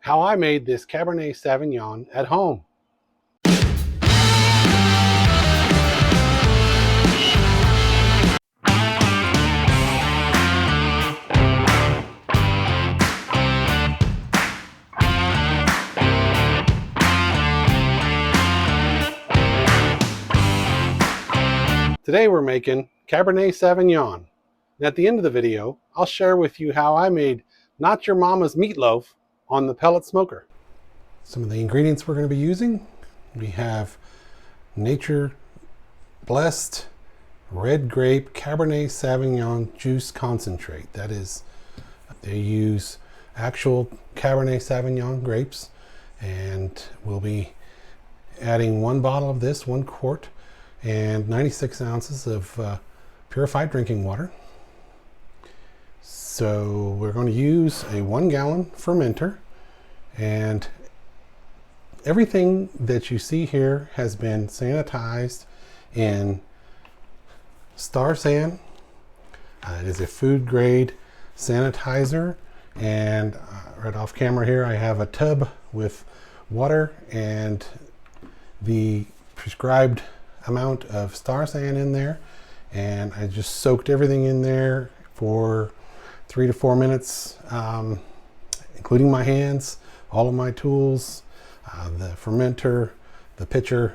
how I made this Cabernet Sauvignon at home. Today we're making Cabernet Sauvignon. And at the end of the video, I'll share with you how I made not your mama's meatloaf on the pellet smoker. Some of the ingredients we're going to be using, we have nature blessed red grape Cabernet Sauvignon juice concentrate. That is, they use actual Cabernet Sauvignon grapes, and we'll be adding 1 bottle of this, 1 quart, and 96 ounces of purified drinking water. So we're going to use a 1 gallon fermenter, and everything that you see here has been sanitized in Star San. It is a food grade sanitizer, and right off camera here I have a tub with water and the prescribed amount of Star San in there, and I just soaked everything in there for 3 to 4 minutes, including my hands, all of my tools, the fermenter, the pitcher.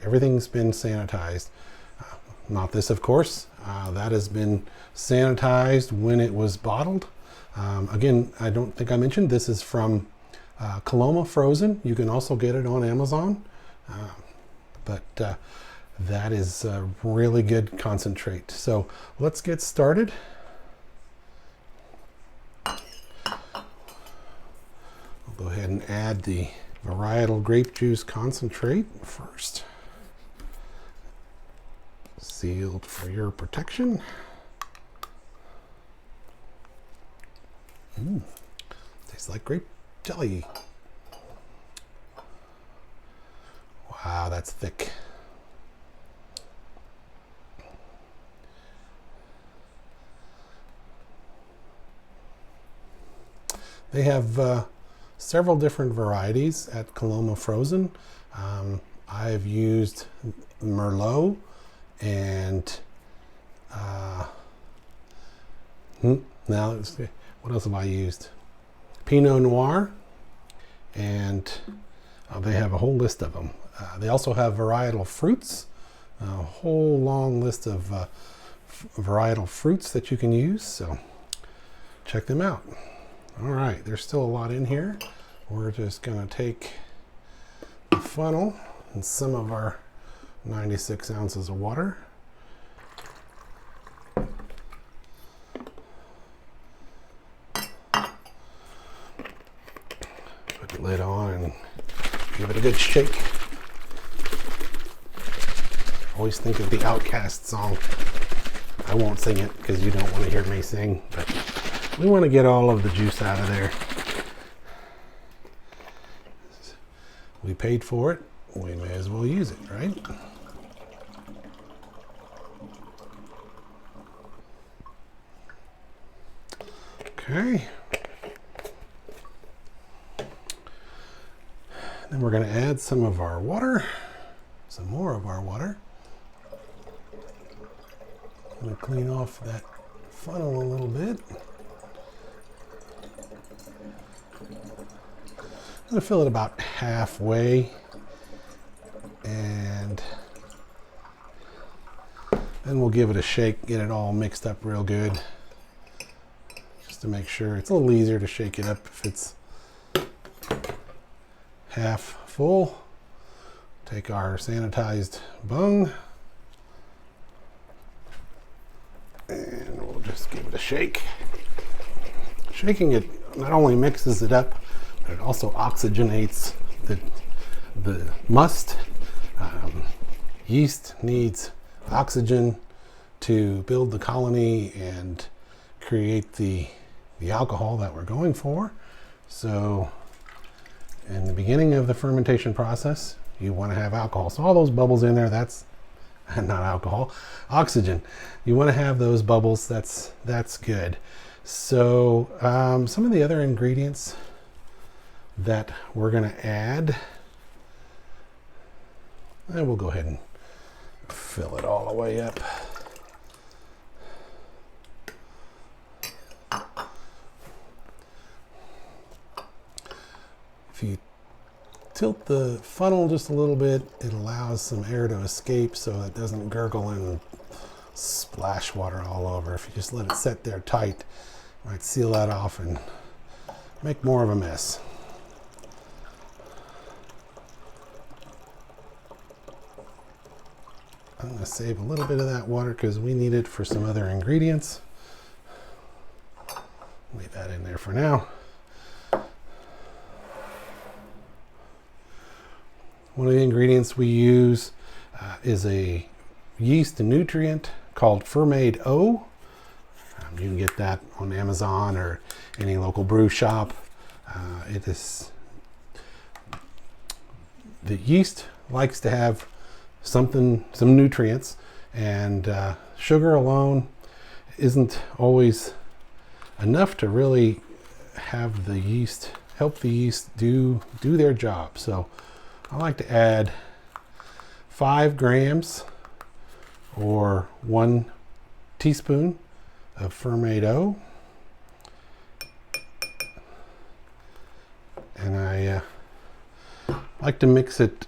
Everything's been sanitized. Not this, of course. That has been sanitized when it was bottled. Again, I don't think I mentioned this is from Coloma Frozen. You can also get it on Amazon, but that is a really good concentrate. So let's get started. I'll go ahead and add the varietal grape juice concentrate first. Sealed for your protection. Tastes like grape jelly. Wow, that's thick. They have several different varieties at Coloma Frozen. I've used Merlot and what else have I used? Pinot Noir, and they have a whole list of them. They also have varietal fruits, a whole long list of varietal fruits that you can use, so check them out. All right, there's still a lot in here. We're just going to take the funnel and some of our 96 ounces of water. Put the lid on and give it a good shake. Always think of the Outcast song. I won't sing it because you don't want to hear me sing, but we want to get all of the juice out of there. We paid for it, we may as well use it, right? Okay. Then we're going to add some of our water, some more of our water. I'm going to clean off that funnel a little bit. I'm going to fill it about halfway, and then we'll give it a shake, get it all mixed up real good, just to make sure. It's a little easier to shake it up if it's half full. Take our sanitized bung, and we'll just give it a shake. Shaking it not only mixes it up, but it also oxygenates the must. Yeast needs oxygen to build the colony and create the alcohol that we're going for. So in the beginning of the fermentation process, you want to have alcohol. So all those bubbles in there, that's not alcohol, oxygen. You want to have those bubbles, that's good. So some of the other ingredients that we're going to add. And we'll go ahead and fill it all the way up. If you tilt the funnel just a little bit, it allows some air to escape so it doesn't gurgle and splash water all over. If you just let it set there tight, you might seal that off and make more of a mess. I'm going to save a little bit of that water because we need it for some other ingredients. Leave that in there for now. One of the ingredients we use is a yeast nutrient called Fermade O. You can get that on Amazon or any local brew shop. The yeast likes to have some nutrients, and sugar alone isn't always enough to really have the yeast, help the yeast do their job. So I like to add 5 grams or 1 teaspoon of Fermade O. And I like to mix it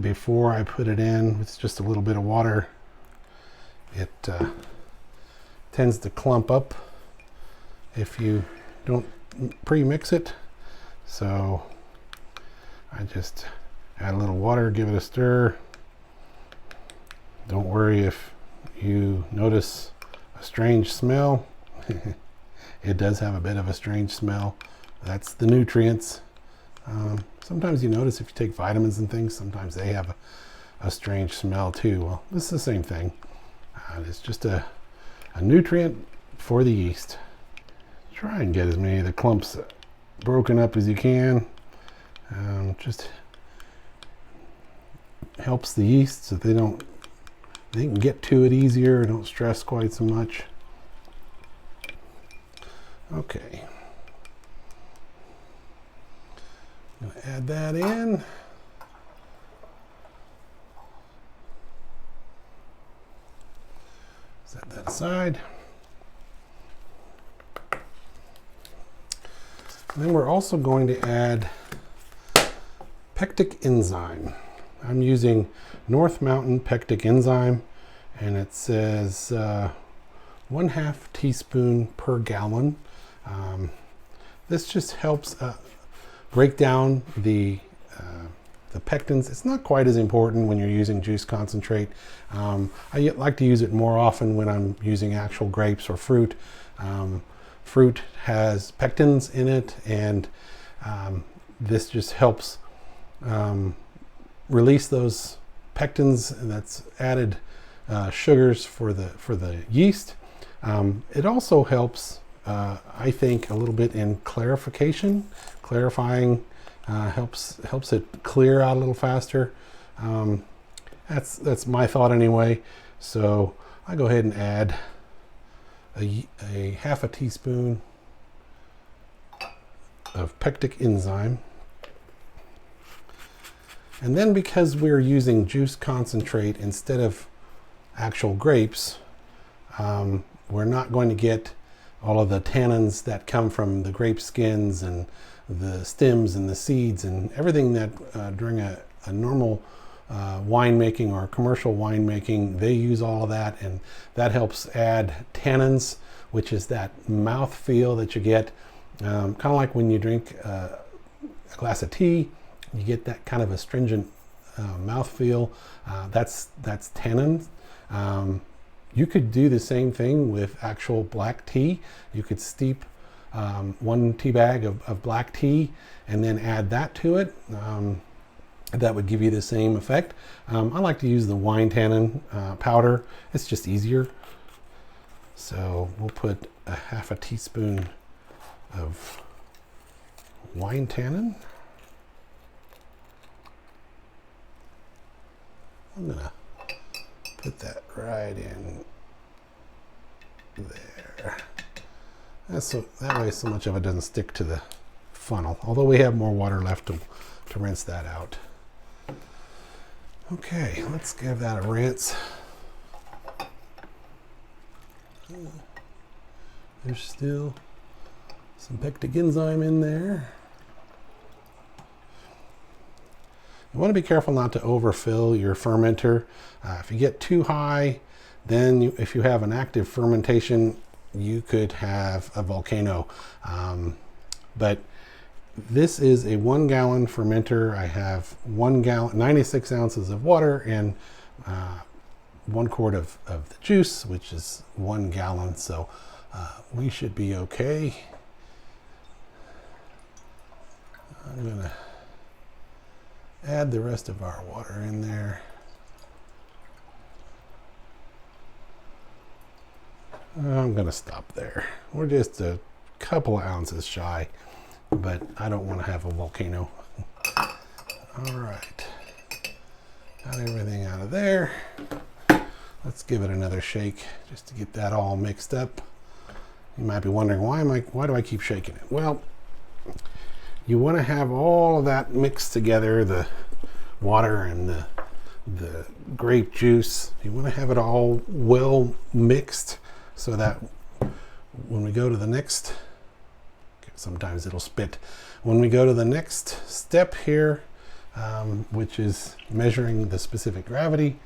before I put it in with just a little bit of water. It tends to clump up if you don't pre-mix it. So I just add a little water, give it a stir. Don't worry if you notice a strange smell. It does have a bit of a strange smell. That's the nutrients. Sometimes you notice if you take vitamins and things, sometimes they have a strange smell too. Well, this is the same thing. It's just a nutrient for the yeast. Try and get as many of the clumps broken up as you can. Just helps the yeast so they can get to it easier, don't stress quite so much. Okay. I'm going to add that in. Set that aside. And then we're also going to add pectic enzyme. I'm using North Mountain pectic enzyme, and it says 1/2 teaspoon per gallon. This just helps break down the pectins. It's not quite as important when you're using juice concentrate. I like to use it more often when I'm using actual grapes or fruit. Fruit has pectins in it, and this just helps release those pectins, and that's added sugars for the yeast. It also helps, I think, a little bit in clarification. Clarifying helps it clear out a little faster. That's my thought anyway. So I go ahead and add a 1/2 teaspoon of pectic enzyme. And then, because we're using juice concentrate instead of actual grapes, we're not going to get all of the tannins that come from the grape skins and the stems and the seeds and everything that during a normal winemaking or commercial winemaking, they use all of that, and that helps add tannins, which is that mouth feel that you get, kind of like when you drink a glass of tea. You get that kind of astringent mouth feel. That's tannin. You could do the same thing with actual black tea. You could steep 1 tea bag of black tea and then add that to it. That would give you the same effect. I like to use the wine tannin powder. It's just easier. So we'll put a 1/2 teaspoon of wine tannin. I'm gonna put that right in there. That way so much of it doesn't stick to the funnel, although we have more water left to rinse that out. Okay, let's give that a rinse. There's still some pectic enzyme in there. You want to be careful not to overfill your fermenter. If you get too high, then if you have an active fermentation, you could have a volcano. But this is a 1 gallon fermenter. I have 1 gallon, 96 ounces of water, and 1 quart of the juice, which is 1 gallon. So we should be okay. I'm gonna add the rest of our water in there. I'm gonna stop there. We're just a couple of ounces shy, but I don't want to have a volcano. All right, got everything out of there. Let's give it another shake just to get that all mixed up. You might be wondering, why do I keep shaking it? Well, you want to have all of that mixed together, the water and the grape juice. You want to have it all well mixed so that when we go to the next, sometimes it'll spit. When we go to the next step here, which is measuring the specific gravity,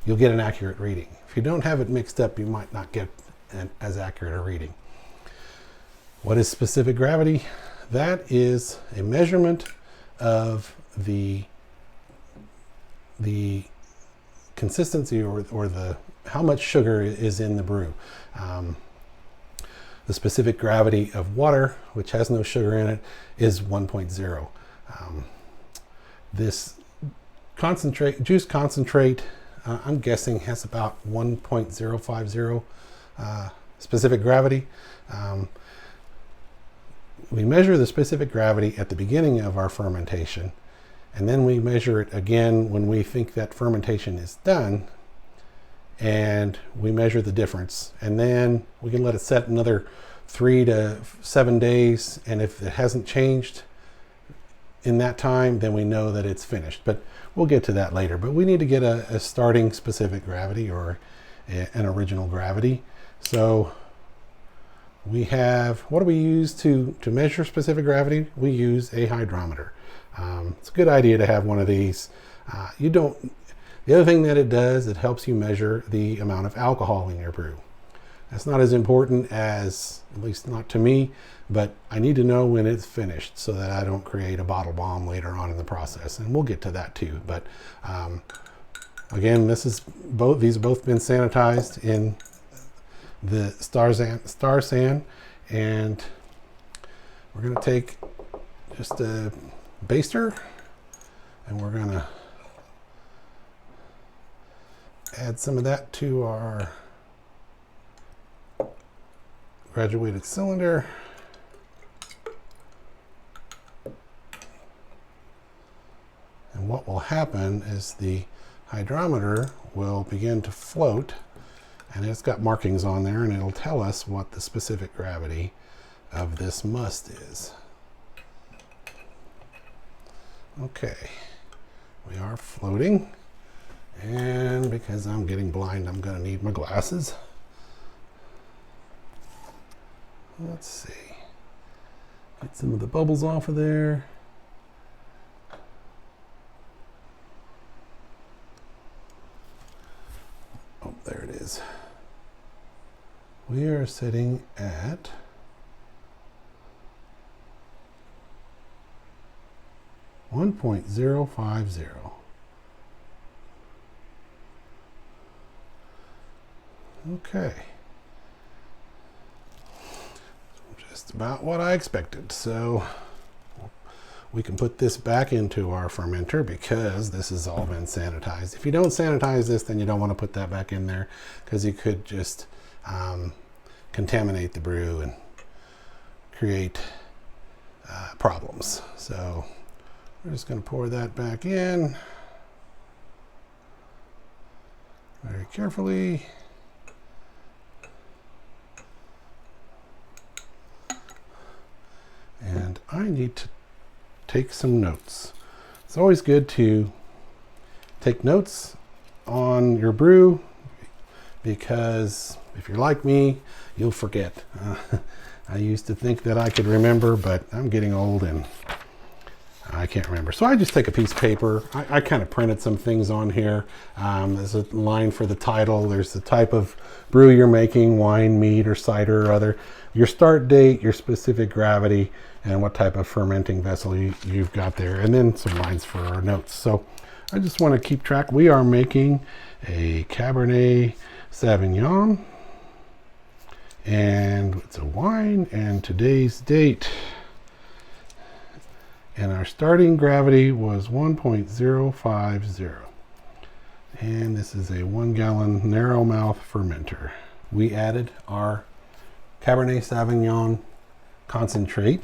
you'll get an accurate reading. If you don't have it mixed up, you might not get as accurate a reading. What is specific gravity? That is a measurement of the consistency or the how much sugar is in the brew. The specific gravity of water, which has no sugar in it, is 1.0. This juice concentrate, I'm guessing has about 1.050 specific gravity. We measure the specific gravity at the beginning of our fermentation, and then we measure it again when we think that fermentation is done, and we measure the difference, and then we can let it set another 3 to 7 days, and if it hasn't changed in that time, then we know that it's finished. But we'll get to that later. But we need to get a starting specific gravity or an original gravity. So we have, what do we use to measure specific gravity? We use a hydrometer. It's a good idea to have one of these. The other thing that it does, it helps you measure the amount of alcohol in your brew. That's not as important as, at least not to me, but I need to know when it's finished so that I don't create a bottle bomb later on in the process. And we'll get to that too. But again, these have both been sanitized in the Star San, and we're going to take just a baster, and we're going to add some of that to our graduated cylinder. And what will happen is the hydrometer will begin to float, and it's got markings on there, and it'll tell us what the specific gravity of this must is. Okay, we are floating, and because I'm getting blind, I'm going to need my glasses. Let's see, get some of the bubbles off of there. Oh, there it is. We are sitting at 1.050. Okay. Just about what I expected. So we can put this back into our fermenter because this has all been sanitized. If you don't sanitize this, then you don't want to put that back in there because you could just contaminate the brew and create problems. So we're just going to pour that back in very carefully. And I need to take some notes. It's always good to take notes on your brew, because if you're like me, you'll forget. I used to think that I could remember, but I'm getting old and I can't remember. So I just take a piece of paper. I kind of printed some things on here. There's a line for the title. There's the type of brew you're making, wine, mead, or cider or other. Your start date, your specific gravity, and what type of fermenting vessel you've got there. And then some lines for our notes. So I just want to keep track. We are making a Cabernet Sauvignon. And it's a wine, and today's date. And our starting gravity was 1.050. And this is a 1 gallon narrow mouth fermenter. We added our Cabernet Sauvignon concentrate,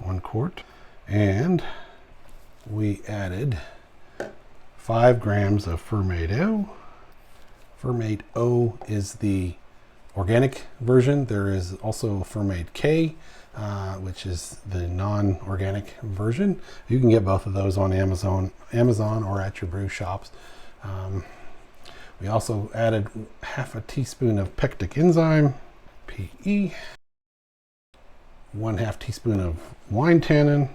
1 quart. And we added 5 grams of Fermate-O. Fermate-O is the organic version. There is also Fermate-K, which is the non-organic version. You can get both of those on Amazon or at your brew shops. We also added half a teaspoon of pectic enzyme, PE, 1/2 teaspoon of wine tannin,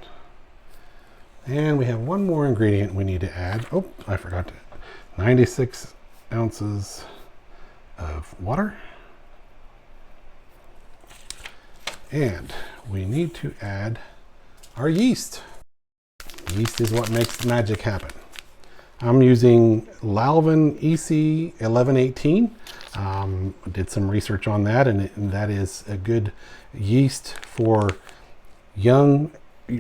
and we have one more ingredient we need to add. Oh, I forgot to. 96 ounces of water. And we need to add our yeast. Yeast is what makes the magic happen. I'm using Lalvin EC 1118. Did some research on that, and that is a good yeast for young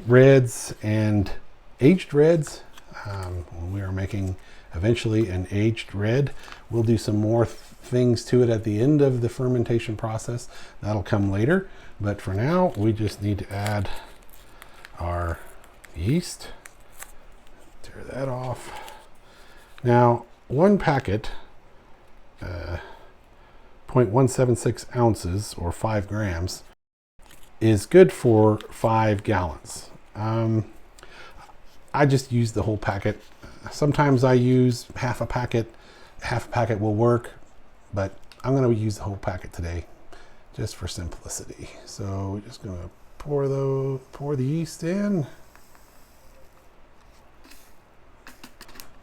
reds and aged reds. When we are making eventually an aged red, we'll do some more things to it at the end of the fermentation process. That'll come later. But for now, we just need to add our yeast. Tear that off. Now, 1 packet, 0.176 ounces or 5 grams, is good for 5 gallons. I just use the whole packet. Sometimes I use half a packet. Half a packet will work, but I'm going to use the whole packet today, just for simplicity. So we're just going to pour the yeast in.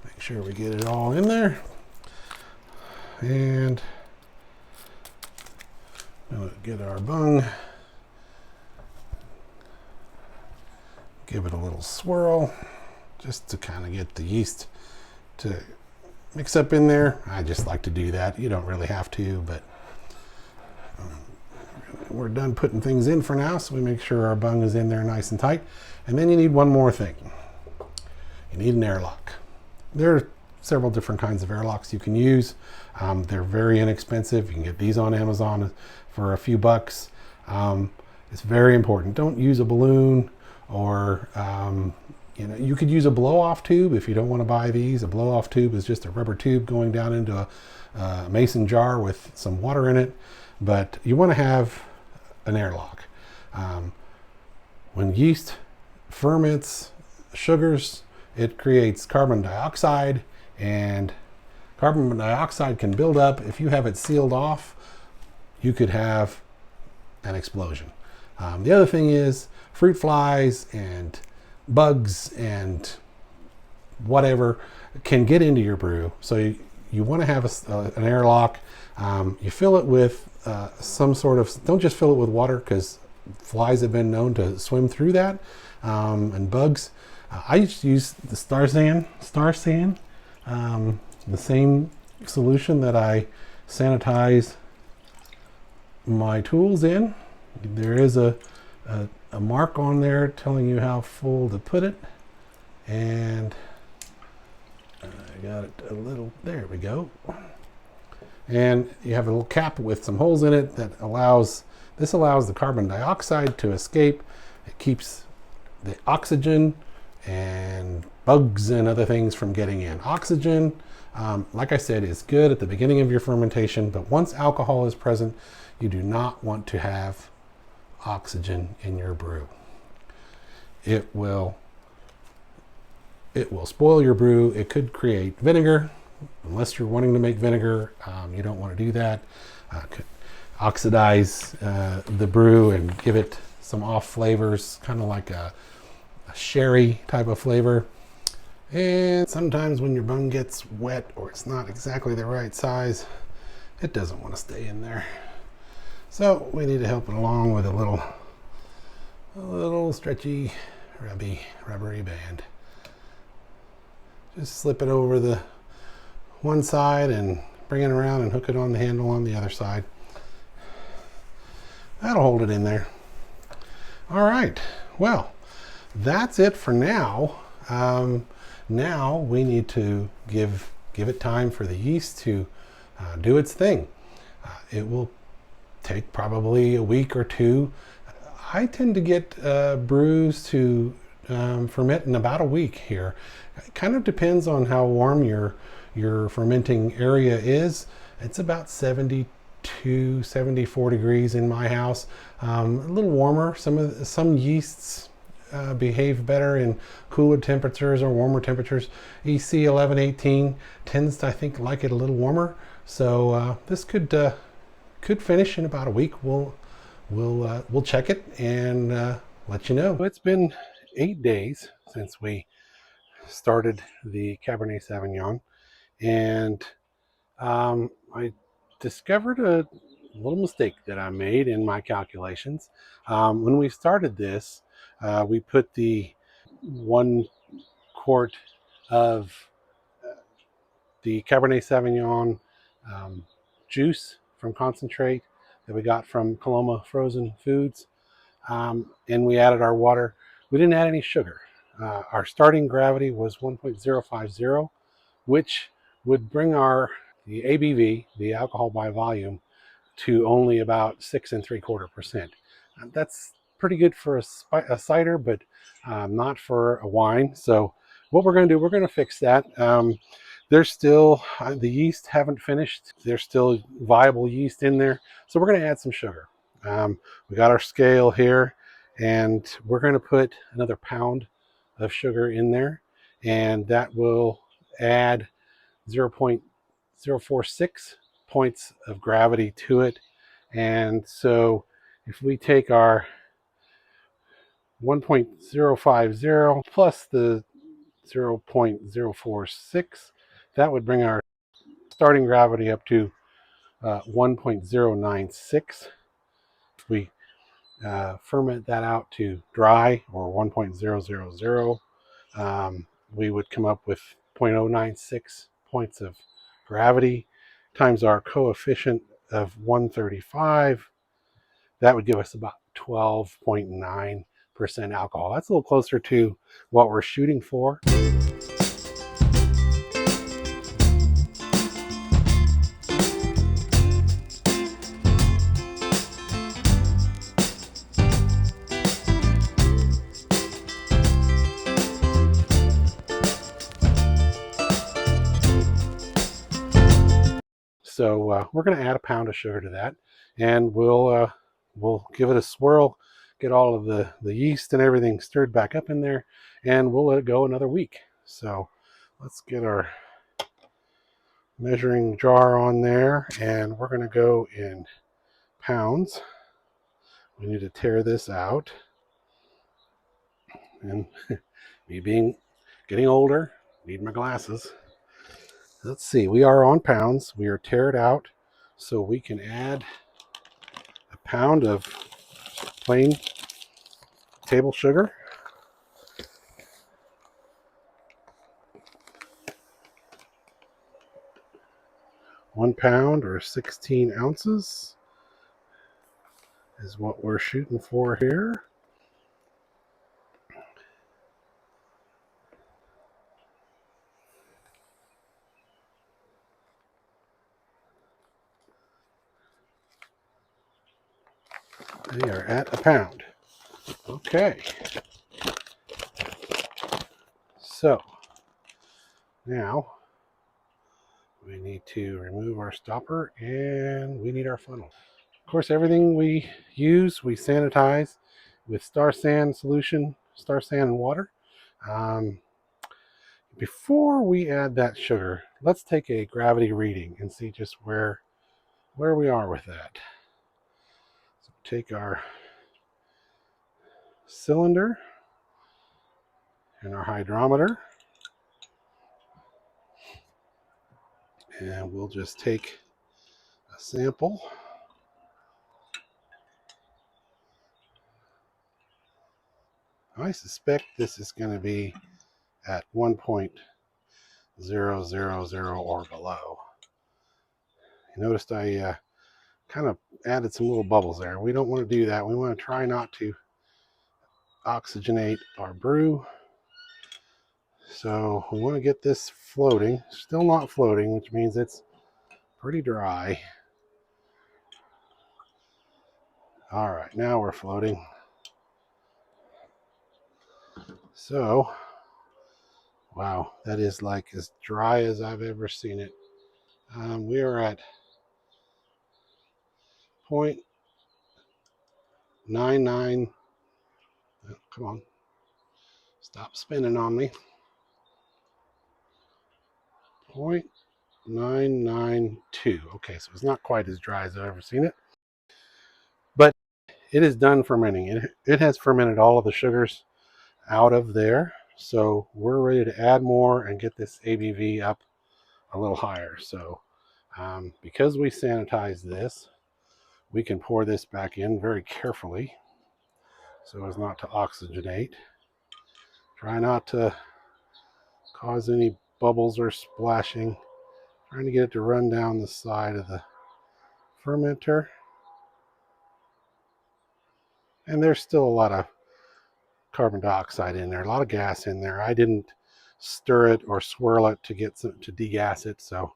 Make sure we get it all in there. And we'll get our bung. Give it a little swirl, just to kind of get the yeast to mix up in there. I just like to do that. You don't really have to, but we're done putting things in for now, so we make sure our bung is in there nice and tight. And then you need one more thing. You need an airlock. There are several different kinds of airlocks you can use. They're very inexpensive. You can get these on Amazon for a few bucks. It's very important. Don't use a balloon, or you could use a blow-off tube if you don't want to buy these. A blow-off tube is just a rubber tube going down into a mason jar with some water in it. But you want to have an airlock. When yeast ferments sugars, it creates carbon dioxide, and carbon dioxide can build up. If you have it sealed off, you could have an explosion. The other thing is fruit flies and bugs and whatever can get into your brew. So you want to have an airlock. You fill it with some sort of, don't just fill it with water, because flies have been known to swim through that, and bugs. I just use the Star San, the same solution that I sanitize my tools in. There is a mark on there telling you how full to put it, and I got it a little, there we go. And you have a little cap with some holes in it that allows the carbon dioxide to escape. It keeps the oxygen and bugs and other things from getting in. Oxygen, like I said, is good at the beginning of your fermentation, but once alcohol is present, you do not want to have oxygen in your brew. it will spoil your brew. It could create vinegar. Unless you're wanting to make vinegar, you don't want to do that. Could oxidize the brew and give it some off flavors, kind of like a sherry type of flavor. And sometimes when your bung gets wet or it's not exactly the right size, it doesn't want to stay in there. So we need to help it along with a little stretchy, rubbery band. Just slip it over the one side and bring it around and hook it on the handle on the other side. That'll hold it in there. All right, well, that's it for now. Now we need to give it time for the yeast to do its thing. It will take probably a week or two. I tend to get brews to ferment in about a week here. It kind of depends on how warm your fermenting area is. It's about 72, 74 degrees in my house. A little warmer. Some yeasts behave better in cooler temperatures or warmer temperatures. EC 1118 tends to, I think, like it a little warmer. So this could finish in about a week. We'll check it and let you know. It's been 8 days since we started the Cabernet Sauvignon, and I discovered a little mistake that I made in my calculations. When we started this, we put the 1 quart of the Cabernet Sauvignon juice from concentrate that we got from Coloma Frozen Foods, and we added our water. We didn't add any sugar. Our starting gravity was 1.050, which would bring the ABV, the alcohol by volume, to only about 6.75%. That's pretty good for a cider, but not for a wine. So what we're going to do, we're going to fix that. There's still, the yeast haven't finished. There's still viable yeast in there. So we're going to add some sugar. We got our scale here, and we're going to put another pound of sugar in there, and that will add 0.046 points of gravity to it. And so if we take our 1.050 plus the 0.046, that would bring our starting gravity up to 1.096. If we ferment that out to dry, or 1.000, we would come up with 0.096 points of gravity times our coefficient of 135. That would give us about 12.9% alcohol. That's a little closer to what we're shooting for. So we're going to add a pound of sugar to that, and we'll give it a swirl, get all of the yeast and everything stirred back up in there, and we'll let it go another week. So let's get our measuring jar on there, and we're going to go in pounds. We need to tear this out, and me getting older, need my glasses. Let's see, we are on pounds. We are teared out, so we can add a pound of plain table sugar, 1 pound or 16 ounces is what we're shooting for here. We are at a pound. Okay. So now we need to remove our stopper, and we need our funnel. Of course, everything we use, we sanitize with Star San solution star sand and water. Um, Before we add that sugar, let's take a gravity reading and see just where we are with that. So take our cylinder and our hydrometer, and we'll just take a sample. I suspect this is going to be at 1.000 or below. You noticed I kind of added some little bubbles there. We don't want to do that. We want to try not to oxygenate our brew. So we want to get this floating. Still not floating, which means it's pretty dry. All right, now we're floating. So, wow, that is like as dry as I've ever seen it. We are at 0.99. Oh, come on, stop spinning on me. 0.992. Okay, so it's not quite as dry as I've ever seen it, but it is done fermenting. It has fermented all of the sugars out of there. So we're ready to add more and get this ABV up a little higher. So because we sanitize this, we can pour this back in very carefully so as not to oxygenate. Try not to cause any bubbles or splashing. Trying to get it to run down the side of the fermenter. And there's still a lot of carbon dioxide in there, a lot of gas in there. I didn't stir it or swirl it to get some, to degas it, so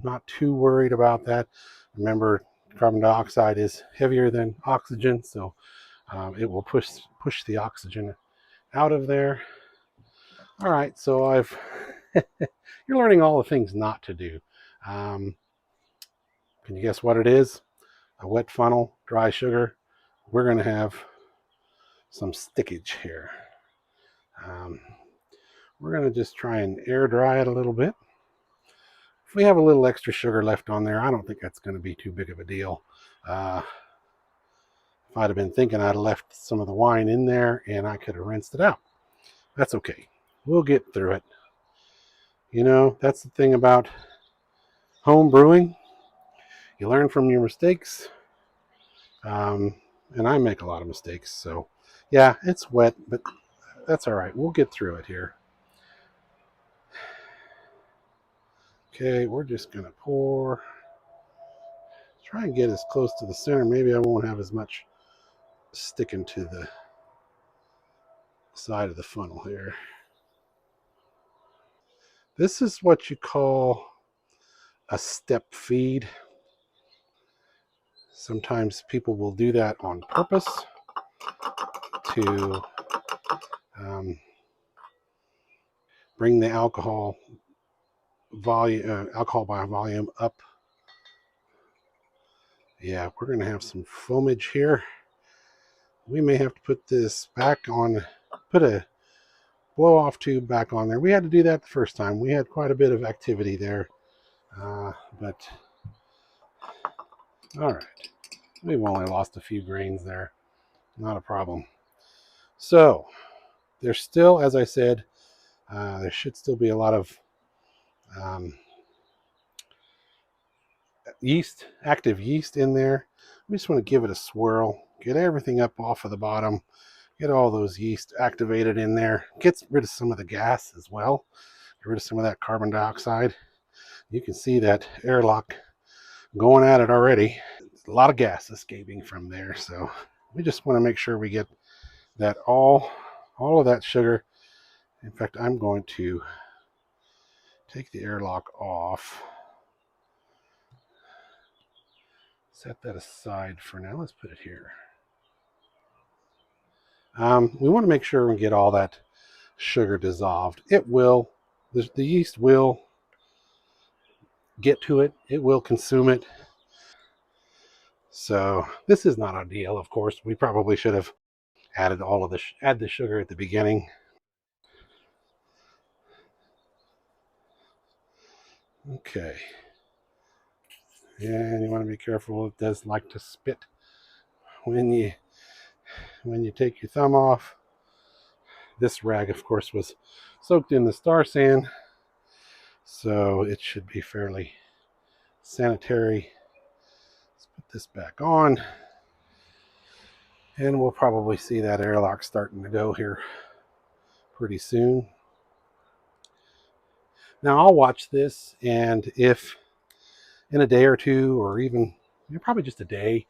not too worried about that. Remember, carbon dioxide is heavier than oxygen, so it will push the oxygen out of there. All right, so I've you're learning all the things not to do. Can you guess what it is? A wet funnel, dry sugar. We're going to have some stickage here. We're going to just try and air dry it a little bit. If we have a little extra sugar left on there, I don't think that's going to be too big of a deal. If I'd have been thinking, I'd have left some of the wine in there and I could have rinsed it out. That's okay. We'll get through it. You know, that's the thing about home brewing. You learn from your mistakes. And I make a lot of mistakes. So, yeah, it's wet, but that's all right. We'll get through it here. Okay, we're just going to pour. Try and get as close to the center. Maybe I won't have as much sticking to the side of the funnel here. This is what you call a step feed. Sometimes people will do that on purpose to bring the alcohol volume, alcohol by volume up. Yeah, we're going to have some foamage here. We may have to put this back on, put a blow off tube back on there. We had to do that the first time. We had quite a bit of activity there. But all right, we've only lost a few grains there. Not a problem. So there's still, as I said, there should still be a lot of yeast, active yeast in there. We just want to give it a swirl, get everything up off of the bottom, get all those yeast activated in there, gets rid of some of the gas as well, get rid of some of that carbon dioxide. You can see that airlock going at it already. A lot of gas escaping from there, so we just want to make sure we get that all of that sugar. In fact, I'm going to take the airlock off, set that aside for now. Let's put it here. We want to make sure we get all that sugar dissolved. It will, the yeast will get to it, it will consume it. So this is not ideal, of course. We probably should have Added all of the add the sugar at the beginning. Okay. And you want to be careful. It does like to spit when you take your thumb off. This rag, of course, was soaked in the star sand, so it should be fairly sanitary. Let's put this back on, and we'll probably see that airlock starting to go here pretty soon. Now I'll watch this, and if in a day or two, or even probably just a day,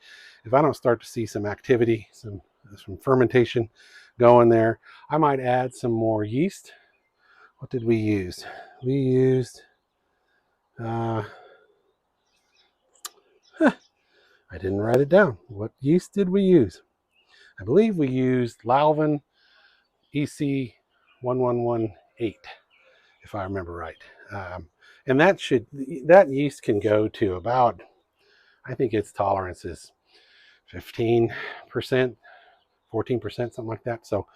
if I don't start to see some activity, some fermentation going there, I might add some more yeast. What did we use? We used, I didn't write it down. What yeast did we use? I believe we used Lalvin EC 1118, if I remember right. And that yeast can go to about, I think its tolerance is 15%, 14%, something like that. So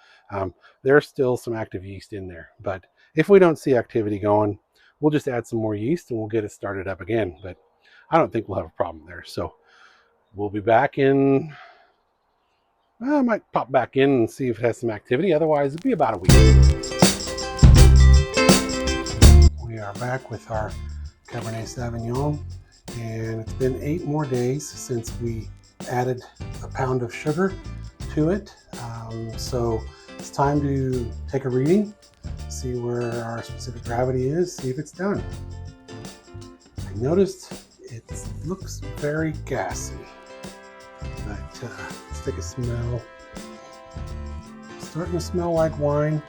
there's still some active yeast in there. But if we don't see activity going, we'll just add some more yeast and we'll get it started up again. But I don't think we'll have a problem there. So we'll be back in, I might pop back in and see if it has some activity. Otherwise, it'll be about a week. We are back with our Cabernet Sauvignon, and it's been 8 more days since we added a pound of sugar to it. So it's time to take a reading, see where our specific gravity is, see if it's done. I noticed it looks very gassy, but let's take a smell. It's starting to smell like wine.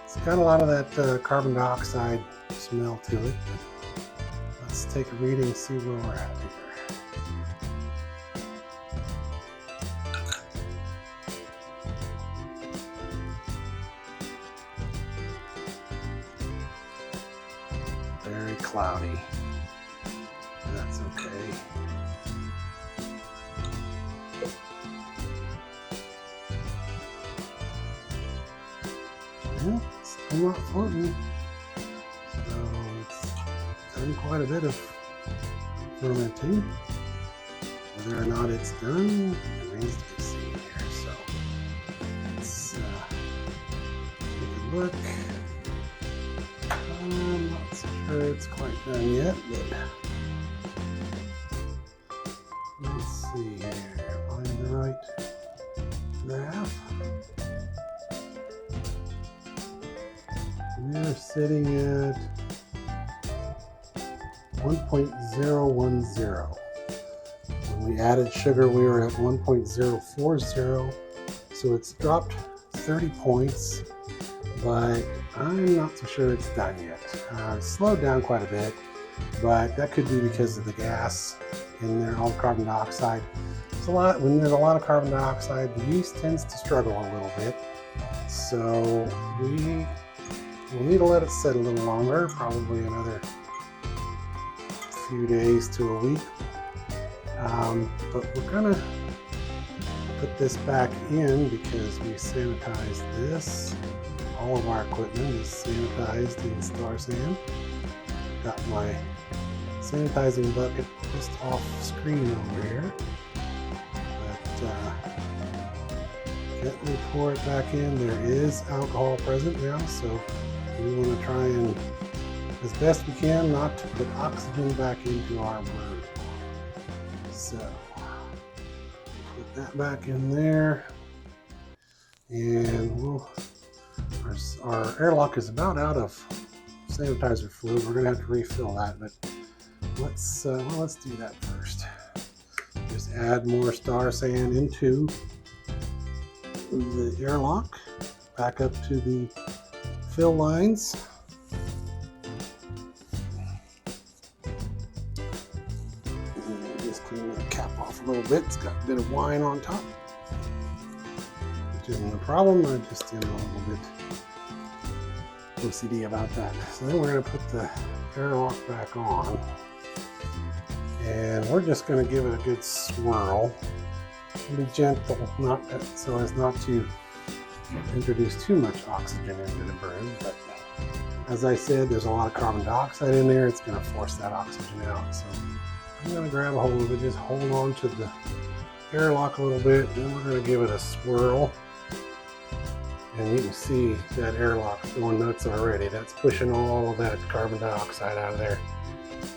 It's got a lot of that carbon dioxide smell to it, but let's take a reading and see where we're at here. Very cloudy. That's okay. Well, it's still not floating. So it's done quite a bit of fermenting. Whether or not it's done remains to be seen here. So let's take a look. I'm not so sure it's quite done yet, but let's see here. Find the right graph. We're sitting at 1.010. When we added sugar, we were at 1.040. So it's dropped 30 points, but I'm not so sure it's done yet. It's slowed down quite a bit, but that could be because of the gas in there, all the carbon dioxide. When there's a lot of carbon dioxide, the yeast tends to struggle a little bit. So we'll need to let it sit a little longer, probably another few days to a week. But we're gonna put this back in because we sanitized this. All of our equipment is sanitized in star sand. Got my sanitizing bucket just off screen over here. But gently pour it back in. There is alcohol present now, so we want to try and, as best we can, not to put oxygen back into our brew. So put that back in there, and our airlock is about out of sanitizer fluid. We're gonna have to refill that, but let's do that first. Just add more star sand into the airlock, back up to the fill lines. And just clean the cap off a little bit. It's got a bit of wine on top, which isn't a problem. I just a little bit OCD about that. So then we're going to put the airlock back on, and we're just going to give it a good swirl. Be gentle, so as not to introduce too much oxygen into the broom, but as I said, there's a lot of carbon dioxide in there. It's going to force that oxygen out. So I'm going to grab a hold of it, just hold on to the airlock a little bit, and we're going to give it a swirl. And you can see that airlock going nuts already. That's pushing all of that carbon dioxide out of there.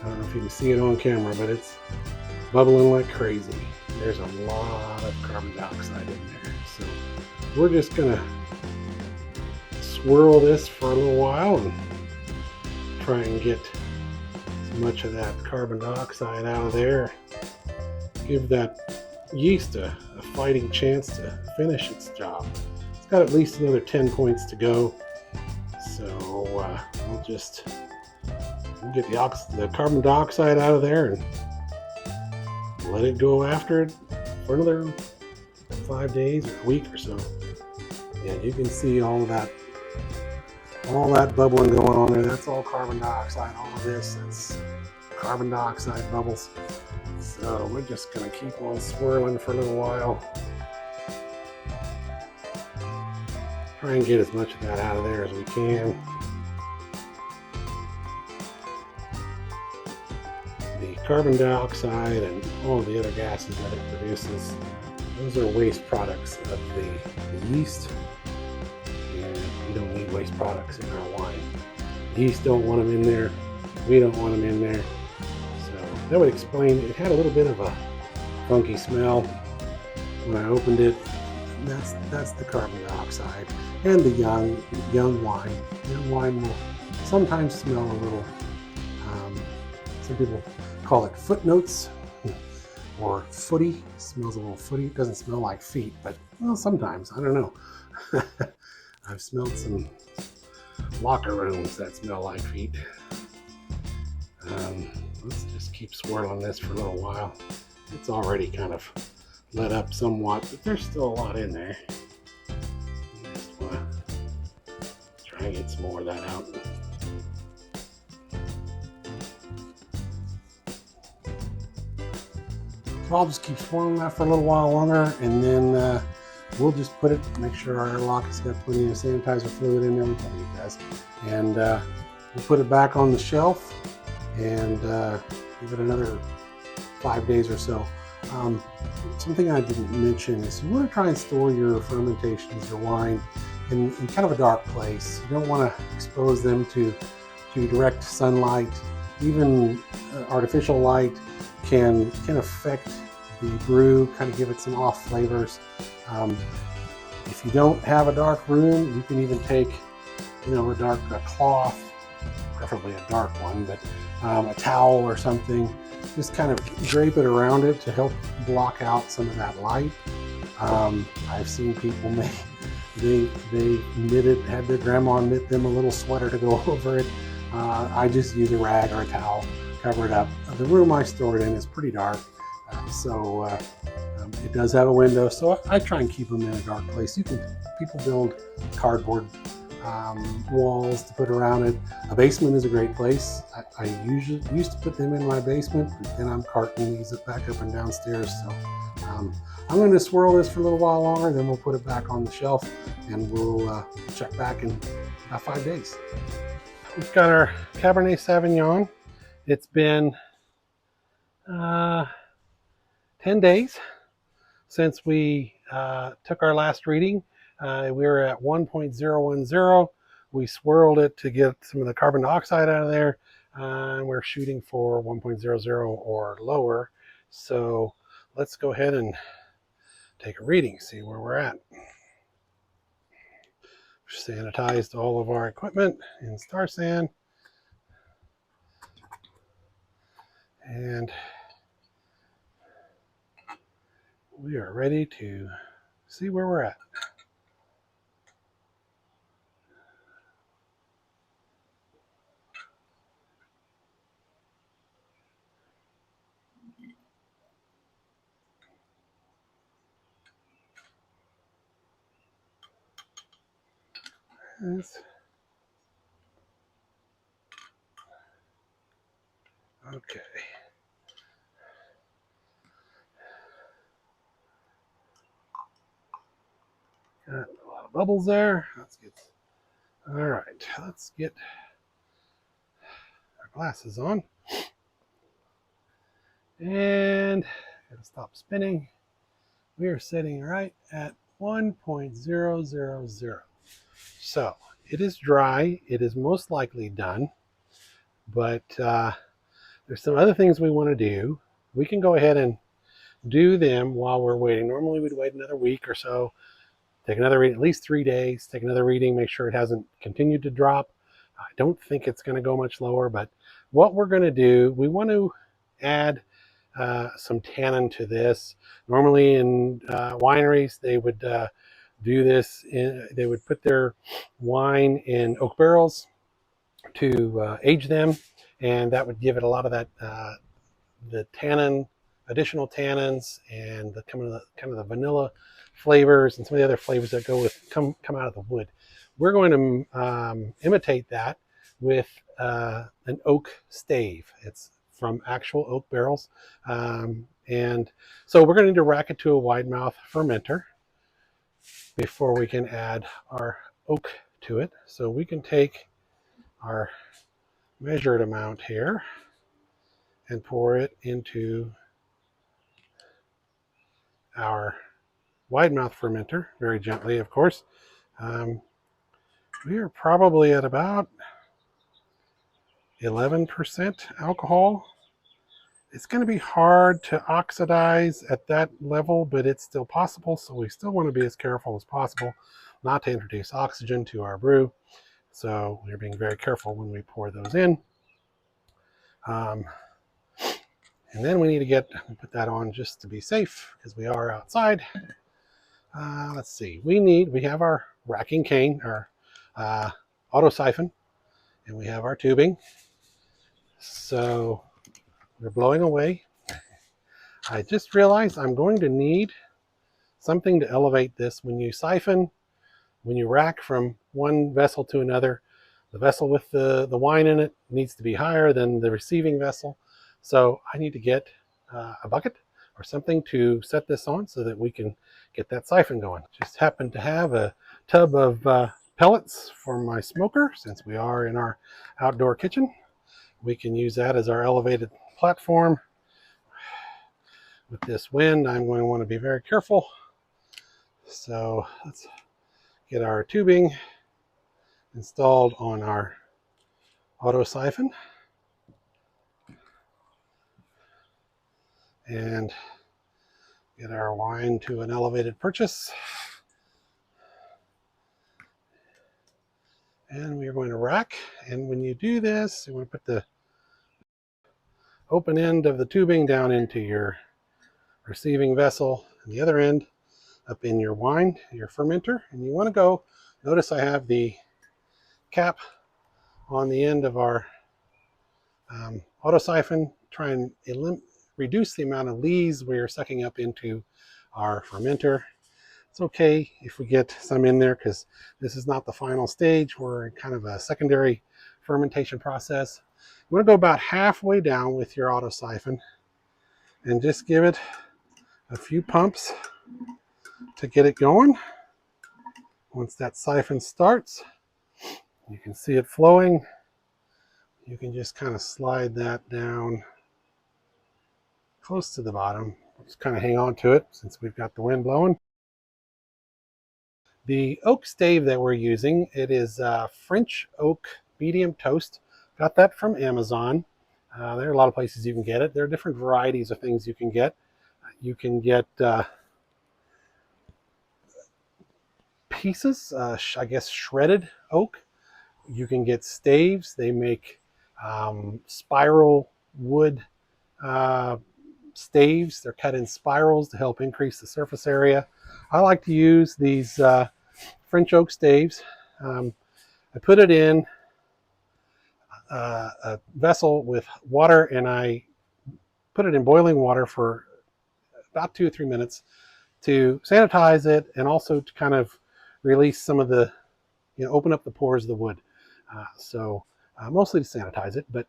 I don't know if you can see it on camera, but it's bubbling like crazy. There's a lot of carbon dioxide in there. So we're just going to swirl this for a little while and try and get as much of that carbon dioxide out of there. Give that yeast a fighting chance to finish its job. It's got at least another 10 points to go. So we'll get the carbon dioxide out of there and let it go after it for another 5 days or a week or so. Yeah, you can see all that bubbling going on there. That's all carbon dioxide. All of this, that's carbon dioxide bubbles. So we're just going to keep on swirling for a little while. Try and get as much of that out of there as we can. The carbon dioxide and all the other gases that it produces, those are waste products of the yeast. And we don't need waste products in our wine. Yeast don't want them in there. We don't want them in there. So that would explain, it had a little bit of a funky smell when I opened it. That's the carbon dioxide. And the young wine. Young wine will sometimes smell a little, some people call it footnotes or footy. It smells a little footy. It doesn't smell like feet, but well, sometimes, I don't know. I've smelled some locker rooms that smell like feet. Let's just keep swirling this for a little while. It's already kind of let up somewhat, but there's still a lot in there. Just want to try and get some more of that out. So I'll just keep swirling that for a little while longer, and then we'll just make sure our airlock has got plenty of sanitizer fluid in there. We tell you guys. And we'll put it back on the shelf and give it another 5 days or so. Something I didn't mention is you want to try and store your fermentations, your wine, in kind of a dark place. You don't want to expose them to direct sunlight. Even artificial light can affect the brew, kind of give it some off flavors. If you don't have a dark room, you can even take, a cloth, preferably a dark one, but a towel or something. Just kind of drape it around it to help block out some of that light. I've seen people they had their grandma knit them a little sweater to go over it. I just use a rag or a towel, cover it up. The room I store it in is pretty dark, so it does have a window, so I try and keep them in a dark place. People build cardboard walls to put around it. A basement is a great place. I usually used to put them in my basement, but then I'm carting these back up and downstairs. So I'm going to swirl this for a little while longer, then we'll put it back on the shelf, and we'll check back in about 5 days. We've got our Cabernet Sauvignon. It's been 10 days since we took our last reading. We were at 1.010. We swirled it to get some of the carbon dioxide out of there. And we're shooting for 1.00 or lower. So let's go ahead and take a reading, see where we're at. We've sanitized all of our equipment in Star San. And we are ready to see where we're at. Okay. Got a lot of bubbles there. Let's get, all right, let's get our glasses on. And gotta stop spinning. We are sitting right at 1.000. So it is dry. It is most likely done, but there's some other things we want to do. We can go ahead and do them while we're waiting. Normally we'd wait another week or so, take another reading, at least 3 days, take another reading, make sure it hasn't continued to drop. I don't think it's going to go much lower, but what we're going to do, we want to add some tannin to this. Normally in wineries, they would do this. They would put their wine in oak barrels to age them, and that would give it a lot of that the tannin, additional tannins, and the kind of the vanilla flavors and some of the other flavors that go with come out of the wood. We're going to imitate that with an oak stave. It's from actual oak barrels, and so we're going to need to rack it to a wide mouth fermenter before we can add our oak to it. So we can take our measured amount here and pour it into our wide mouth fermenter, very gently, of course. We are probably at about 11% alcohol. It's going to be hard to oxidize at that level, but it's still possible, so we still want to be as careful as possible not to introduce oxygen to our brew. So we're being very careful when we pour those in. And then we need to put that on just to be safe because we are outside. Let's see, we have our racking cane, our auto siphon, and we have our tubing. So we're blowing away. I just realized I'm going to need something to elevate this. When you siphon, when you rack from one vessel to another, the vessel with the wine in it needs to be higher than the receiving vessel. So I need to get a bucket or something to set this on so that we can get that siphon going. Just happen to have a tub of pellets for my smoker since we are in our outdoor kitchen. We can use that as our elevated platform. With this wind, I'm going to want to be very careful. So let's get our tubing installed on our auto siphon and get our wine to an elevated purchase. And we are going to rack. And when you do this, you want to put the open end of the tubing down into your receiving vessel and the other end up in your wine, your fermenter. And you want to go, notice I have the cap on the end of our auto siphon, try and reduce the amount of lees we are sucking up into our fermenter. It's okay if we get some in there because this is not the final stage. We're in kind of a secondary fermentation process. You want to go about halfway down with your auto siphon and just give it a few pumps to get it going. Once that siphon starts, you can see it flowing. You can just kind of slide that down close to the bottom. Just kind of hang on to it since we've got the wind blowing. The oak stave that we're using, it is French oak medium toast. Got that from Amazon. There are a lot of places you can get it. There are different varieties of things you can get. You can get pieces, I guess shredded oak. You can get staves. They make spiral wood staves. They're cut in spirals to help increase the surface area. I like to use these French oak staves. I put it in a vessel with water and I put it in boiling water for about 2 or 3 minutes to sanitize it and also to kind of release some of the, open up the pores of the wood. Mostly to sanitize it, but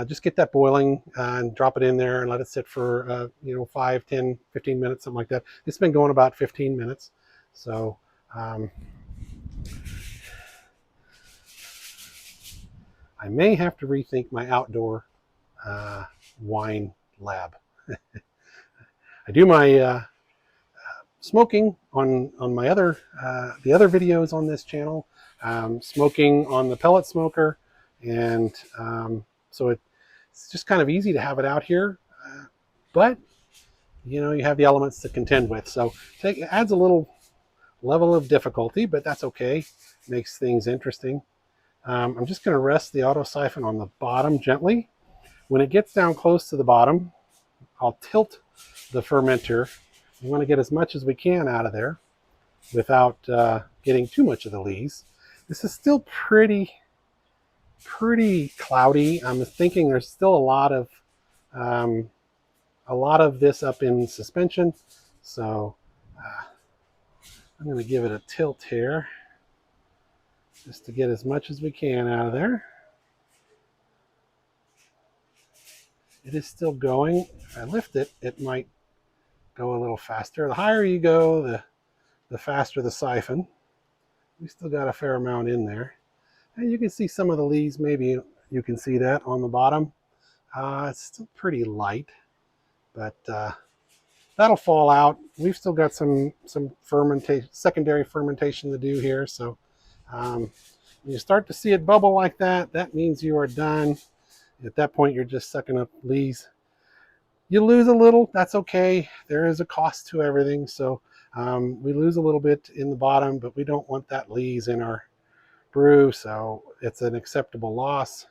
just get that boiling and drop it in there and let it sit for 5, 10, 15 minutes, something like that. It's been going about 15 minutes. So I may have to rethink my outdoor wine lab. I do my smoking on my other the other videos on this channel, smoking on the pellet smoker, and so it's just kind of easy to have it out here, but you know, you have the elements to contend with, so it adds a little level of difficulty, but that's okay. Makes things interesting. I'm just going to rest the auto siphon on the bottom gently. When it gets down close to the bottom, I'll tilt the fermenter. We want to get as much as we can out of there without getting too much of the lees. This is still pretty cloudy. I'm thinking there's still a lot of this up in suspension. So I'm going to give it a tilt here just to get as much as we can out of there. It is still going. If I lift it, it might go a little faster. The higher you go, the faster the siphon. We still got a fair amount in there. And you can see some of the lees, maybe you can see that on the bottom. It's still pretty light, but that'll fall out. We've still got some fermentation, secondary fermentation to do here. So when you start to see it bubble like that, that means you are done. At that point, you're just sucking up lees. You lose a little, that's okay. There is a cost to everything. So we lose a little bit in the bottom, but we don't want that lees in our brew. So it's an acceptable loss.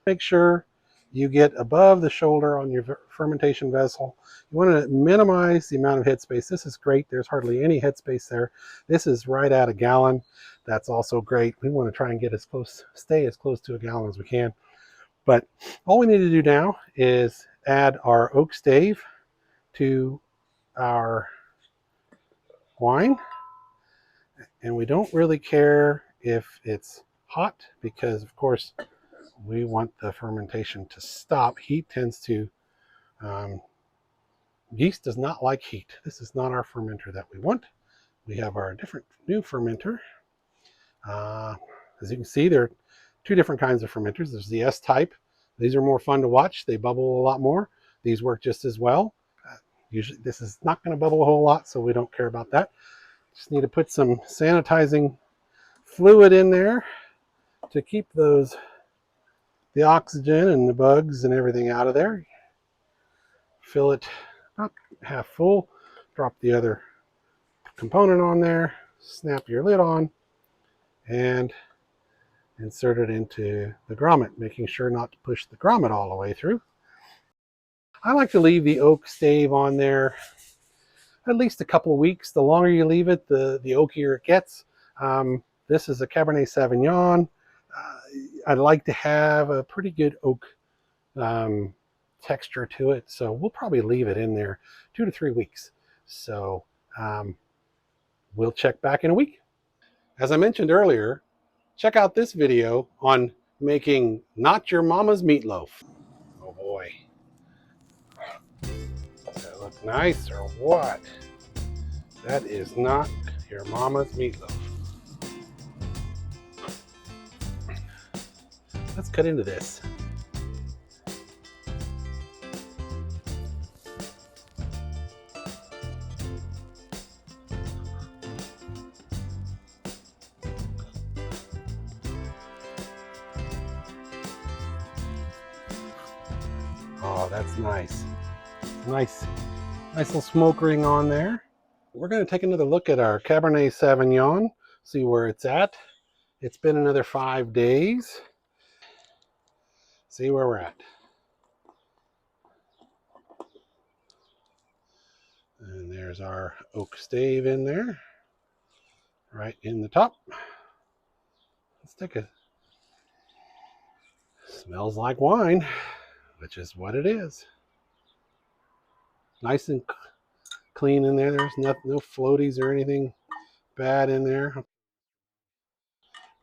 Make sure you get above the shoulder on your fermentation vessel. You want to minimize the amount of headspace. This is great. There's hardly any headspace there. This is right at a gallon. That's also great. We want to try and get as close, stay as close to a gallon as we can. But all we need to do now is add our oak stave to our wine. And we don't really care if it's hot because, of course, we want the fermentation to stop. Heat tends to, yeast does not like heat. This is not our fermenter that we want. We have our different new fermenter. As you can see, there are two different kinds of fermenters. There's the S type. These are more fun to watch. They bubble a lot more. These work just as well. Usually this is not going to bubble a whole lot, so we don't care about that. Just need to put some sanitizing fluid in there to keep the oxygen and the bugs and everything out of there. Fill it about half full. Drop the other component on there. Snap your lid on and insert it into the grommet, making sure not to push the grommet all the way through. I like to leave the oak stave on there at least a couple of weeks. The longer you leave it, the oakier it gets. This is a Cabernet Sauvignon. I'd like to have a pretty good oak texture to it, so we'll probably leave it in there 2 to 3 weeks. So we'll check back in a week. As I mentioned earlier, check out this video on making not your mama's meatloaf. Oh boy. Does that look nice or what? That is not your mama's meatloaf. Let's cut into this. Oh, that's nice. Nice little smoke ring on there. We're going to take another look at our Cabernet Sauvignon, see where it's at. It's been another 5 days. See where we're at. And there's our oak stave in there, right in the top. Let's take a, smells like wine, which is what it is. Nice and clean in there. There's no floaties or anything bad in there. I'm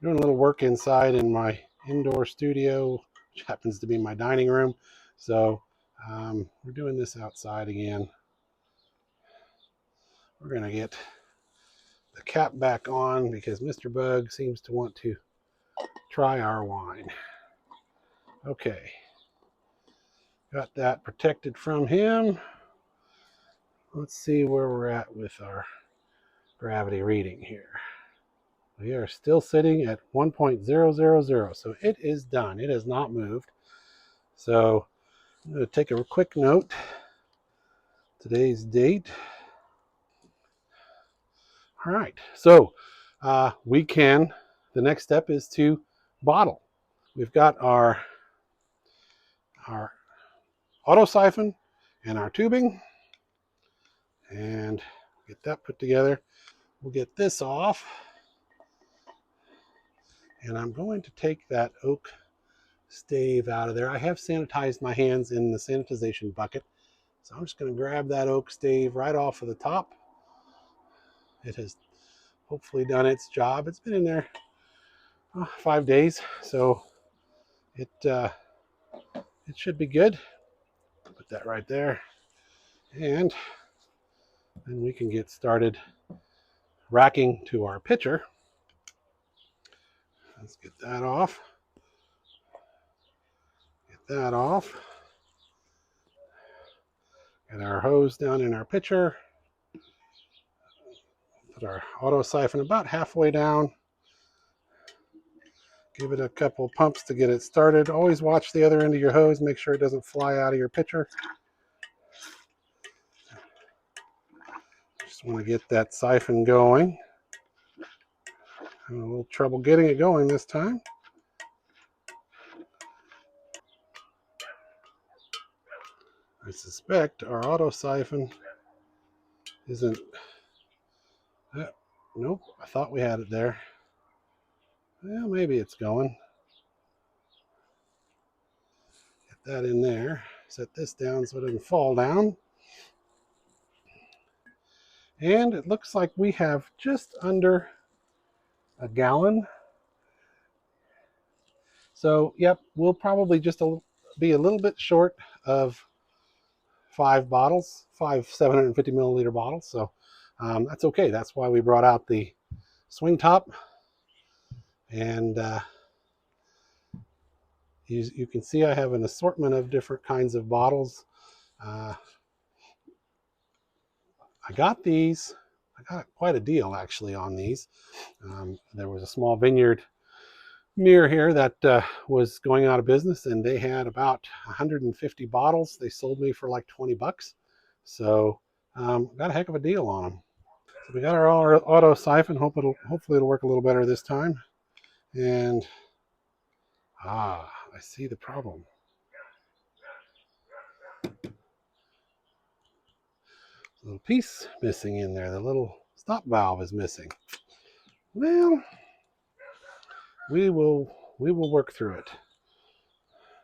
doing a little work inside in my indoor studio, which happens to be my dining room. So we're doing this outside again. We're going to get the cap back on because Mr. Bug seems to want to try our wine. Okay, got that protected from him. Let's see where we're at with our gravity reading here. We are still sitting at 1.000, so it is done. It has not moved. So I'm going to take a quick note. Today's date. All right, so the next step is to bottle. We've got our auto siphon and our tubing, and get that put together. We'll get this off, and I'm going to take that oak stave out of there. I have sanitized my hands in the sanitization bucket, so I'm just going to grab that oak stave right off of the top. It has hopefully done its job. It's been in there 5 days, so it should be good. Put that right there, and then we can get started racking to our pitcher. Let's get that off. Get that off. Get our hose down in our pitcher. Put our auto siphon about halfway down. Give it a couple pumps to get it started. Always watch the other end of your hose. Make sure it doesn't fly out of your pitcher. Just want to get that siphon going. Having a little trouble getting it going this time. I suspect our auto siphon isn't... Nope, I thought we had it there. Well, maybe it's going. Get that in there. Set this down so it doesn't fall down. And it looks like we have just under a gallon. So, yep, we'll probably just be a little bit short of 5 750 milliliter bottles. So that's okay. That's why we brought out the swing top. And you can see I have an assortment of different kinds of bottles. I got these. I got quite a deal actually on these. There was a small vineyard near here that was going out of business, and they had about 150 bottles. They sold me for like $20. So got a heck of a deal on them. So we got our auto siphon. Hopefully it'll work a little better this time. And I see the problem. A little piece missing in there. The little stop valve is missing. Well, we will work through it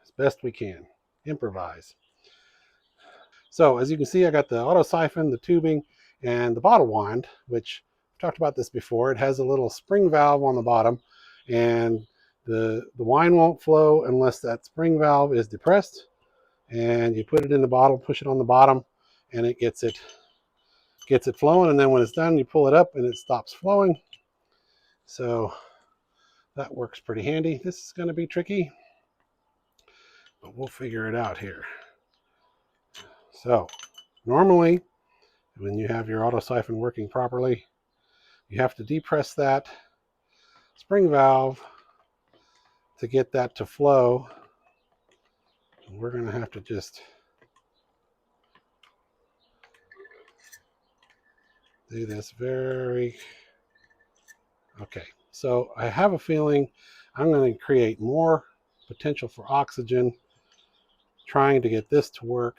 as best we can. Improvise. So as you can see, I got the auto siphon, the tubing, and the bottle wand, which I've talked about this before. It has a little spring valve on the bottom, and the wine won't flow unless that spring valve is depressed. And you put it in the bottle, push it on the bottom, and it gets it flowing. And then when it's done, you pull it up and it stops flowing. So that works pretty handy. This is going to be tricky, but we'll figure it out here. So normally, when you have your auto siphon working properly, you have to depress that spring valve to get that to flow. And we're going to have to just do this very... Okay, so I have a feeling I'm going to create more potential for oxygen trying to get this to work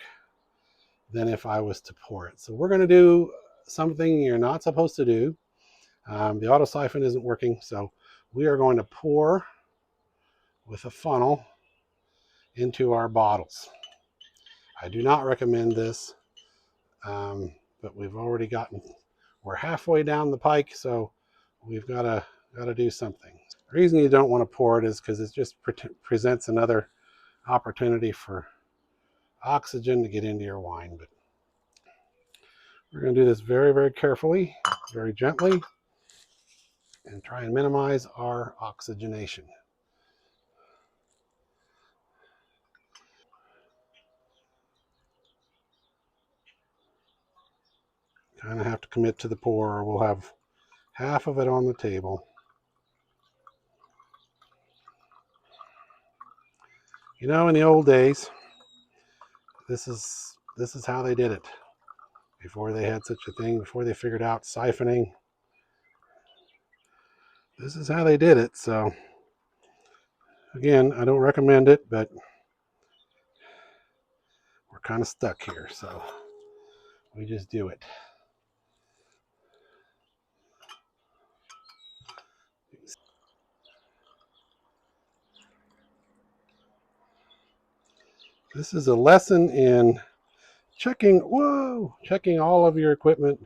than if I was to pour it. So we're going to do something you're not supposed to do. The auto siphon isn't working, so we are going to pour with a funnel into our bottles. I do not recommend this, but we're halfway down the pike, so we've got to do something. The reason you don't want to pour it is because it just presents another opportunity for oxygen to get into your wine. But we're going to do this very, very carefully, very gently, and try and minimize our oxygenation. Kind of have to commit to the pour, or we'll have half of it on the table. You know, in the old days, this is how they did it. Before they had such a thing, before they figured out siphoning, this is how they did it. So again, I don't recommend it, but we're kind of stuck here, so we just do it. This is a lesson in checking all of your equipment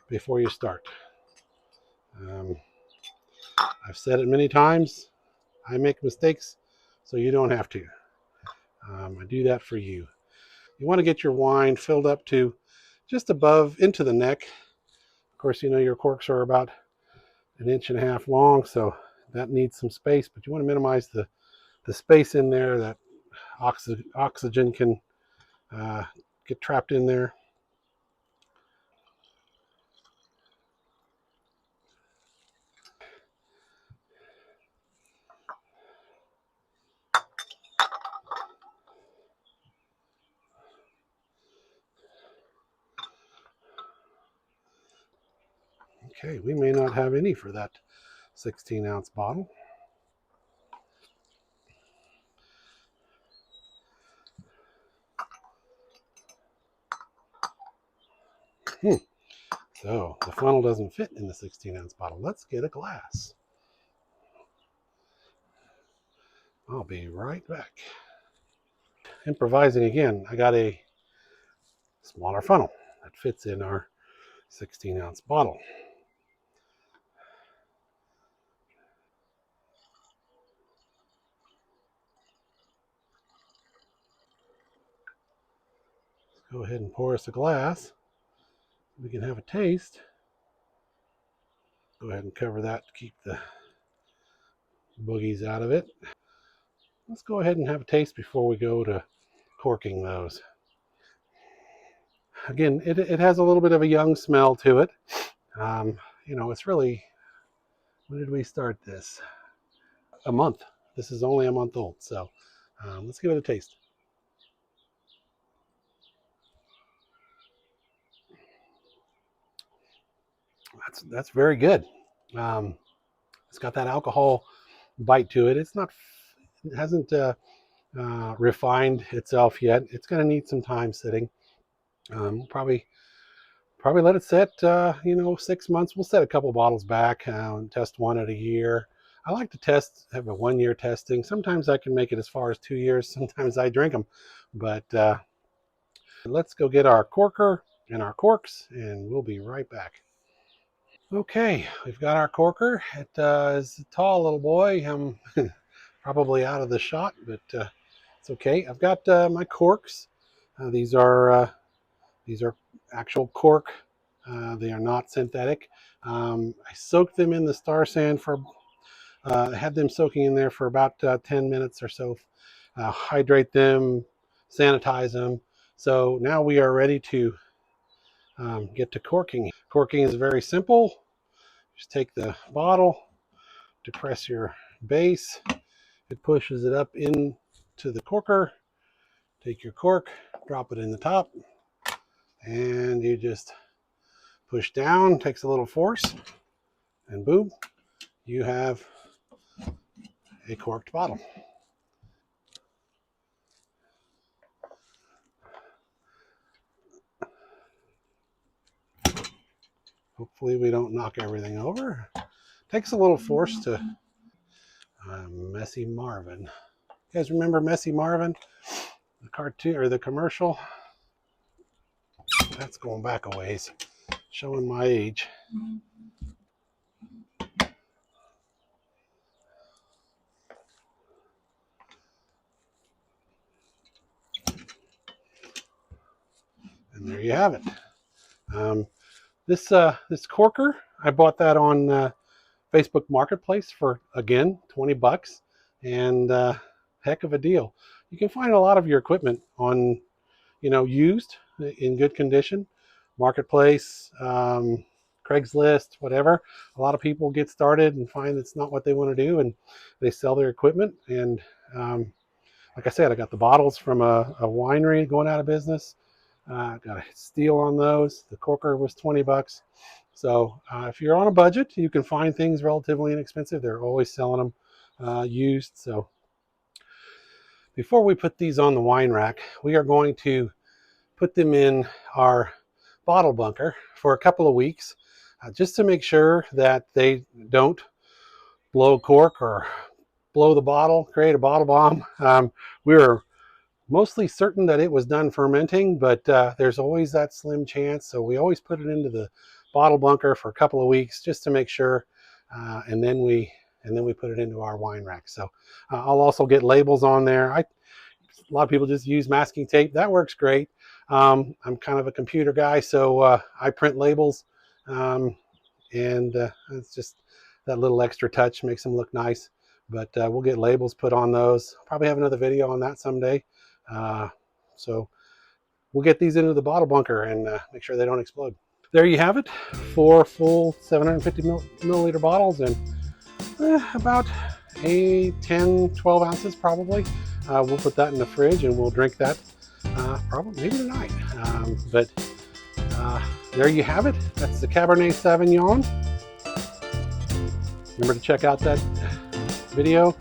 before you start. Um, I've said it many times. I make mistakes, so you don't have to. I do that for you. You want to get your wine filled up to just above into the neck. Of course, you know your corks are about 1.5 inches long, so that needs some space, but you want to minimize the space in there. That oxygen can get trapped in there. Okay, we may not have any for that 16-ounce bottle. So the funnel doesn't fit in the 16-ounce bottle. Let's get a glass. I'll be right back. Improvising again. I got a smaller funnel that fits in our 16-ounce bottle. Let's go ahead and pour us a glass. We can have a taste. Go ahead and cover that to keep the boogies out of it. Let's go ahead and have a taste before we go to corking those. Again, it has a little bit of a young smell to it. It's really, when did we start this? A month. This is only a month old, so let's give it a taste. That's very good. It's got that alcohol bite to it. It hasn't refined itself yet. It's going to need some time sitting. Probably let it sit. 6 months. We'll set a couple bottles back and test one at a year. I like to have a 1 year testing. Sometimes I can make it as far as 2 years. Sometimes I drink them, but let's go get our corker and our corks, and we'll be right back. Okay, we've got our corker. It is a tall little boy. I'm probably out of the shot, but it's okay. I've got my corks. These are actual cork. They are not synthetic. I soaked them in the Star San had them soaking in there for about 10 minutes or so. Hydrate them, sanitize them. So now we are ready to get to corking. Corking is very simple. Just take the bottle, depress your base. It pushes it up into the corker. Take your cork, drop it in the top, and you just push down. Takes a little force, and boom, you have a corked bottle. Hopefully we don't knock everything over. Takes a little force to Messy Marvin. You guys remember Messy Marvin? The cartoon or the commercial? That's going back a ways. Showing my age. And there you have it. This corker, I bought that on Facebook Marketplace for, again, $20, and heck of a deal. You can find a lot of your equipment on, used in good condition marketplace, Craigslist, whatever. A lot of people get started and find it's not what they want to do, and they sell their equipment. And like I said, I got the bottles from a winery going out of business. Got a steal on those. The corker was 20 bucks. So if you're on a budget, you can find things relatively inexpensive. They're always selling them used. So before we put these on the wine rack, we are going to put them in our bottle bunker for a couple of weeks, just to make sure that they don't blow cork or blow the bottle, create a bottle bomb. We were mostly certain that it was done fermenting, but there's always that slim chance. So we always put it into the bottle bunker for a couple of weeks just to make sure, and then we put it into our wine rack. So I'll also get labels on there. A lot of people just use masking tape. That works great. I'm kind of a computer guy, so I print labels, and it's just that little extra touch makes them look nice. But we'll get labels put on those. Probably have another video on that someday. So we'll get these into the bottle bunker and make sure they don't explode. There you have it, 4 full 750 milliliter bottles, and about 8, 10, 12 ounces probably. We'll put that in the fridge and we'll drink that probably maybe tonight. But there you have it. That's the Cabernet Sauvignon. Remember to check out that video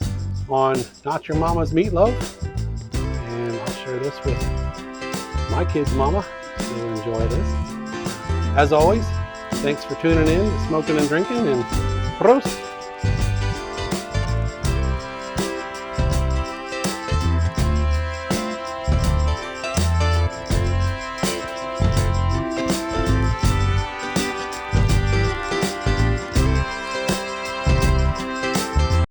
on Not Your Mama's Meatloaf. And I'll share this with my kid's mama, so enjoy this. As always, thanks for tuning in to Smoking and Drinking, and Prost!